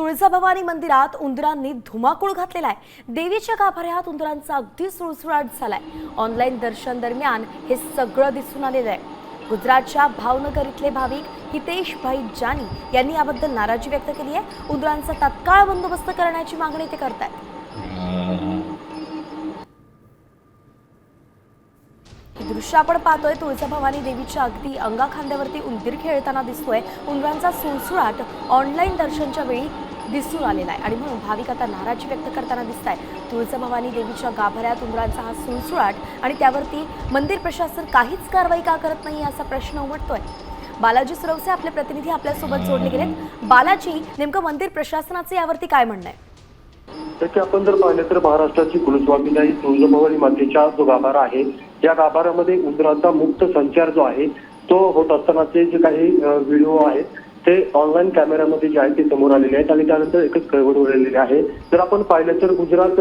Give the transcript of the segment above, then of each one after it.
तुळजाभवानी मंदिरात उंदरांनी धुमाकूळ घातलेला आहे। देवीच्या गाभाऱ्यात उंदरांचा अगदी सुळसुळाट झालाय। ऑनलाईन दर्शन दरम्यान हे सगळं दिसून आलेलं आहे। गुजरातच्या भावनगर इथले भाविक हितेश भाई जानी यांनी याबद्दल नाराजी व्यक्त केली आहे। उंदरांचा तत्काळ बंदोबस्त करण्याची मागणी ते करतात। दृश्य आपण पाहतोय तुळजाभवानी देवीच्या अगदी अंगाखांद्यावरती उंदीर खेळताना दिसतोय। उंदरांचा सुळसुळाट ऑनलाईन दर्शनच्या वेळी दिसून आलेला आहे आणि म्हणून भाविक आता नाराजी व्यक्त करताना दिसताय। तुळजाभवानी देवीच्या गाभाऱ्यात उंदरांचा हा सुळसुळाट आणि त्यावरती मंदिर प्रशासन काहीच कारवाई का करत नाही असा प्रश्न उमटतोय। बालाजी सुरवसे आपले प्रतिनिधी आपल्या सोबत जोडले गेलेत। बालाजी, नेमकं मंदिर प्रशासनाचे यावरती काय म्हणणं आहे? त्याची आपण जर पाहिलं तर महाराष्ट्राची कुलस्वामिनी तुळजाभवानी मातेचा जो गाभारा आहे, या गाभाऱ्यामध्ये उंदराचा मुक्त संचार जो आहे तो होत असतानाचे जे काही व्हिडिओ आहेत ते ऑनलाईन कॅमेऱ्यामध्ये जे आहे ते समोर आलेले आहेत आणि त्यानंतर एकच कळवळ उडलेली आहे। जर आपण पाहिलं तर गुजरात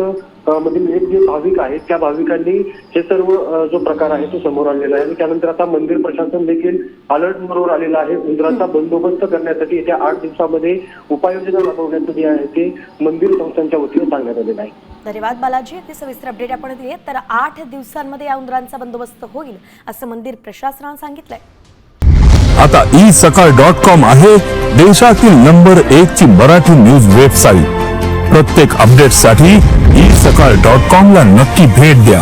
मधील एक जे भाविक आहेत त्या भाविकांनी हे सर्व जो प्रकार आहे तो समोर आलेला आहे आणि त्यानंतर आता मंदिर प्रशासन देखील अलर्ट मोडवर आलेलं आहे। उंदराचा बंदोबस्त करण्यासाठी येत्या 8 दिवसामध्ये उपाययोजना राबवण्याचं जे आहे ते मंदिर संस्थांच्या वतीने सांगण्यात आलेलं आहे। धन्यवाद बालाजी, अगदी सविस्तर अपडेट आपण दिली। तर 8 दिवसांमध्ये या उंदरांचा बंदोबस्त होईल असं मंदिर प्रशासनाने सांगितलंय। आता isakal.com आहे देशातील नंबर 1 ची मराठी न्यूज वेबसाईट। प्रत्येक अपडेटसाठी isakal.com ला नक्की भेट द्या।